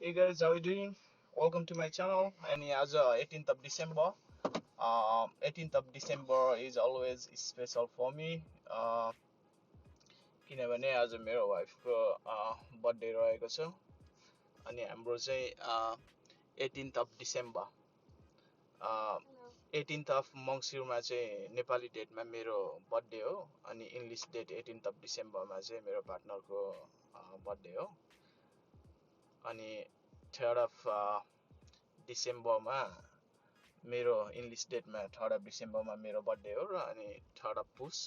Hey guys, how are you doing? Welcome to my channel. And as 18th of December, 18th of December is always special for me. किनभने आज मेरो वाइफको birthday रहेको छ अनि हाम्रो चाहिँ 18th of December 18th of मङ्सिरमा चाहिँ नेपाली डेटमा मेरो बर्थडे हो अनि English date 18th of December मा चाहिँ मेरो पार्टनरको बर्थडे हो अनि 3rd of December मा मेरो इङ्ग्लिस डेटमा 3rd of December मा मेरो बर्थडे हो र अनि 3rd of पुस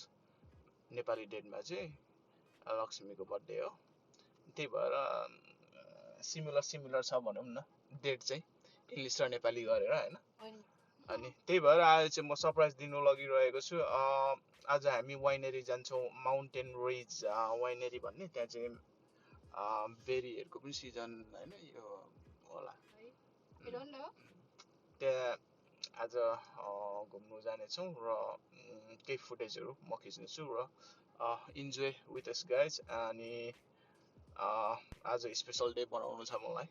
नेपाली डेटमा चाहिँ लक्ष्मीको बर्थडे हो त्यही भएर सिमिलर छ भनौं न डेट चाहिँ इङ्ग्लिस र नेपाली गरेर हैन अनि त्यही भएर आज चाहिँ म सरप्राइज दिनु लागिरहेको छु आज हामी वाइनरी जान्छौं माउन्टेन रिज वाइनरी भन्ने त्यहाँ चाहिँ बेरीहरुको पनि सिजन हैन यो होला त्यहाँ आज घुम्नु जानेछौं र केही फुटेजहरु म खिच्नेछु र इन्जोय विथ अस गाइज अनि आज स्पेशल डे बनाउनु छ मलाई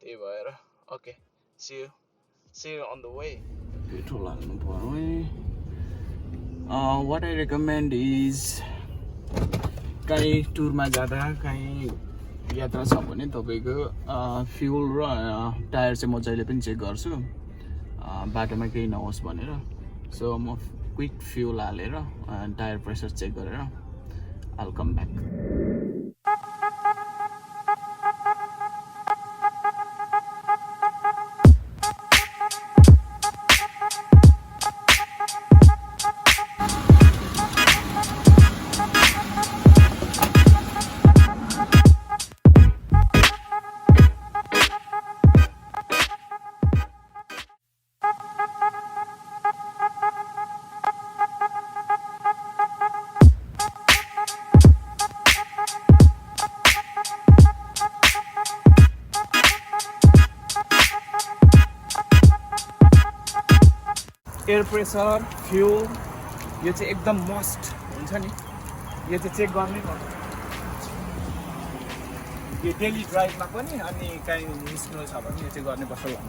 त्यही भएर okay see you on the way petrol हाल्नु पर्यो व्हाट आई रेकमेन्ड इज कहीँ टुरमा जाँदा कहीँ यात्रा छ भने तपाईको फ्युल र टायर चाहिँ म जहिले पनि चेक गर्छु बाटोमा केही नहोस् भनेर सो म क्विक फ्युल हालेर टायर प्रेसर चेक गरेर I'll come back. Air pressure fuel यो चाहिँ एकदम मस्ट हुन्छ नि यो चाहिँ चेक गर्नै पर्छ यो डेली ड्राइभमा पनि अनि कहीँ निस्किनु छ भने यो चाहिँ गर्नै पर्छ long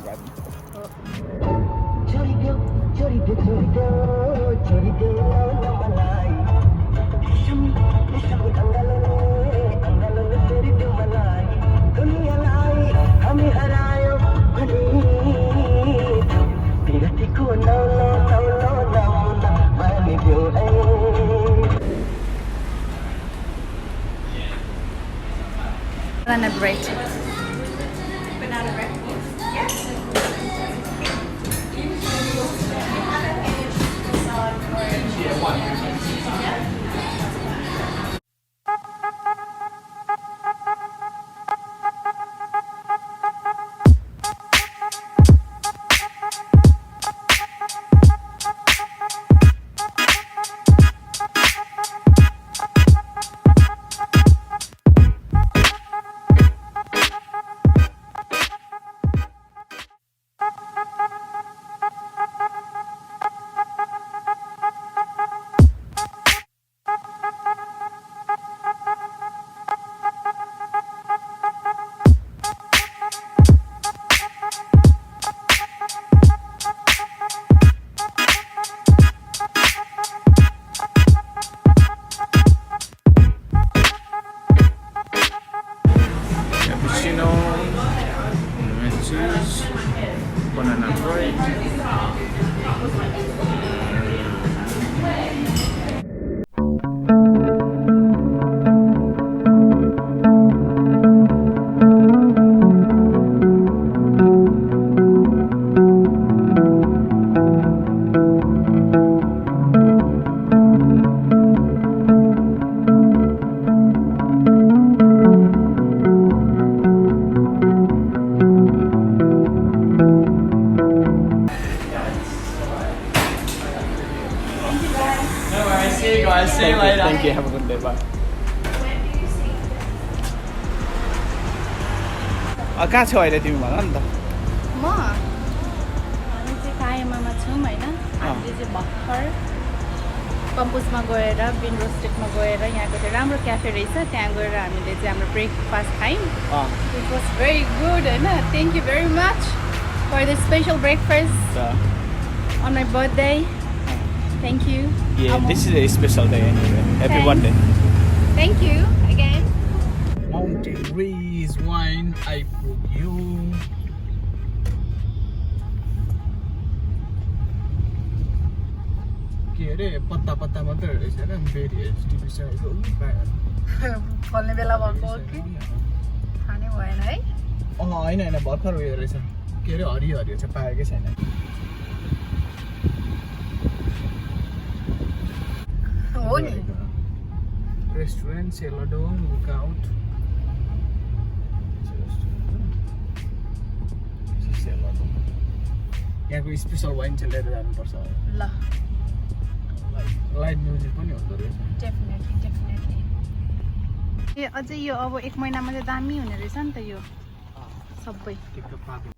Banana bread. Banana bread? Yes. Yeah, one. Banana bread. See you later. Thank you. Have a good day. Bye. कहाँ छौ अहिले तिमी भन नि त म हामी चाहिँ कायमामा छौँ हैन हामीले चाहिँ भर्खर कम्पोजमा गएर बिन रोस्टेडमा गएर यहाँको चाहिँ राम्रो क्याफे रहेछ, त्यहाँ गएर हामीले चाहिँ हाम्रो ब्रेकफास्ट खायौँ. इट वाज भेरी गुड होइन. Thank you very much for the special breakfast on my birthday. Thank you. Yeah, this is a special day anyway. Happy Thanks. birthday. Thank you again. Mountain Ridge wine I put you. के अरे पत्ता पत्ता मात्रै रहेछ र बेरी एचटिपीसँगको फल्ने बेला भएको हो कि खानै भएन है. होइन होइन भर्खर उयो रहेछ के अरे हरियो हरियो चाहिँ पाएकै छैन. हो नि. रेस्टुरेन्ट सेलाडोन लुकआउट यहाँको स्पेसल वाइन चाहिँ लिएर जानुपर्छ. ल लाइभ म्युजिक पनि हुँदो रहेछ. डेफिनेटली. ए अझै यो अब 1 महिनामा चाहिँ दामी हुने रहेछ नि त यो सबै. टिकटक पाएको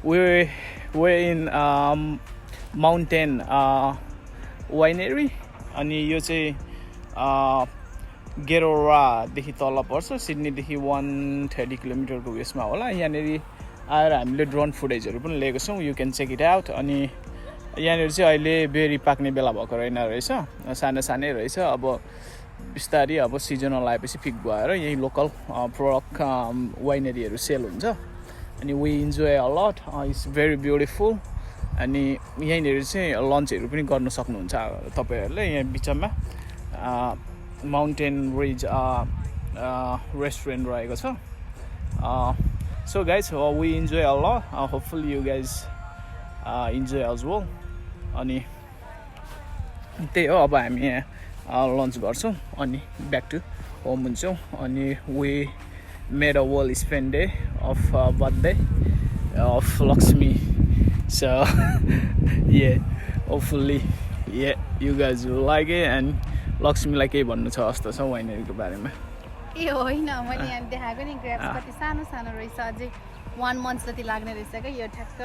we're in mountain winery अनि यो चाहिँ गेरोरादेखि तल पर्छ सिडनीदेखि 130 किलोमिटरको उयसमा होला यहाँनेरि आएर हामीले ड्रोन फुटेजहरू पनि लिएको छौँ you can check it out अनि यहाँनेरि चाहिँ अहिले बेरी पाक्ने बेला भएको रहेछ सानो सानै रहेछ अब बिस्तारै अब सिजनल आएपछि पिक भएर यही लोकल प्रोडक्ट वाइनेरीहरू सेल हुन्छ अनि we enjoy a lot it's very beautiful अनि यहीँनिर चाहिँ लन्चहरू पनि गर्न सक्नुहुन्छ तपाईँहरूले यहाँ बिचमा माउन्टेन रिज रेस्टुरेन्ट रहेको छ so guys we enjoy a lot hopefully you guys enjoy as well अनि त्यही हो अब हामी यहाँ लन्च गर्छौँ अनि ब्याक टु होम हुन्छौँ अनि we made a well spend day of birthday of Lakshmi so yeah hopefully yeah you guys will like it and लक्ष्मीलाई केही भन्नु छ जस्तो छ वाइनेरीको बारेमा ए होइन मैले यहाँ देखाएको नि ग्रेप्स कति सानो सानो रहेछ अझै 1 month जति लाग्ने रहेछ क्या यो ठ्याक्क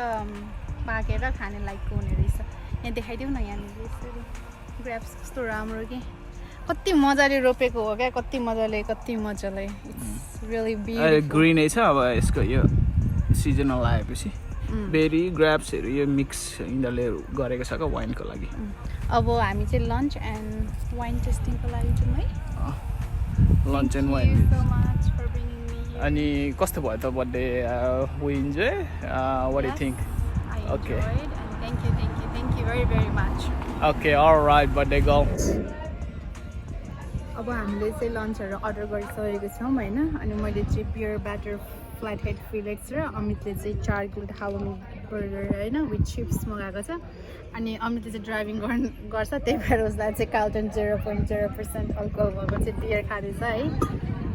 पाकेर खाने लायकको हुने रहेछ यहाँ देखाइदेऊ न यहाँनिर यसरी ग्रेप्स कस्तो राम्रो कि कति मजाले रोपेको हो क्या कति मजाले इट्स रियली ब्युटिफुल ग्रिनै छ अब यसको यो सिजनल आएपछि बेरी ग्राप्सहरू यो मिक्स यिनीहरूले गरेको छ क्या वाइनको लागि अब हामी चाहिँ लन्च एन्ड वाइन टेस्टिङको लागि जाउँ है lunch and wine so much for bringing me here. अनि कस्तो भयो त birthday we enjoy what you think I Okay. enjoyed and thank you very much. Okay alright birthday girl अब हामीले चाहिँ लन्चहरू अर्डर गरिसकेको छौँ होइन अनि मैले चाहिँ पियर ब्याटर फ्ल्याट हेड फिलेट्स र अमितले चाहिँ 4 गिल्ड हालोमी बर्गर होइन विथ चिप्स मगाएको छ अनि अमितले चाहिँ ड्राइभिङ गर्छ त्यही भएर उसलाई चाहिँ कार्लटन 0.0% अल्कोहल भएको चाहिँ बियर खाँदैछ है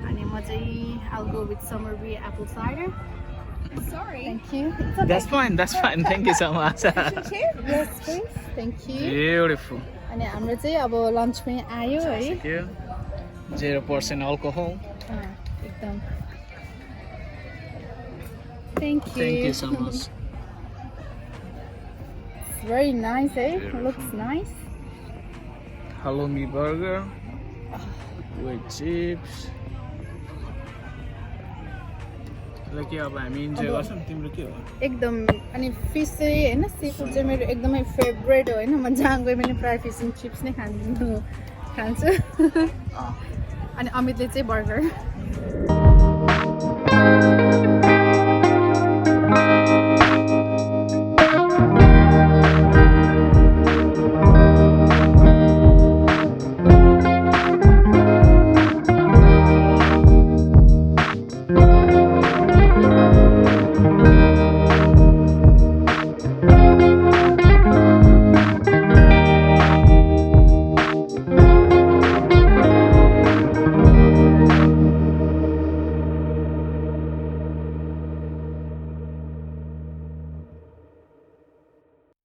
अनि म चाहिँ I'll go with Summerby apple cider. Sorry. Thank you. It's okay. That's fine thank you so much Yes, please. Thank you. Beautiful अनि हाम्रो चाहिँ अब लन्च पनि आयो है 0% alcohol एकदम Thank you so much It's very nice, eh? Looks nice. halloumi burger with chips like अब हामी इन्जोय गर्छौँ तिम्रो के हो एकदम अनि फिस चाहिँ हैन सी फुड चाहिँ मेरो एकदमै फेभरेट हो हैन म जहाँ गए पनि प्राय फिस एन्ड चिप्स नै खान्छु अनि अमितले चाहिँ बर्गर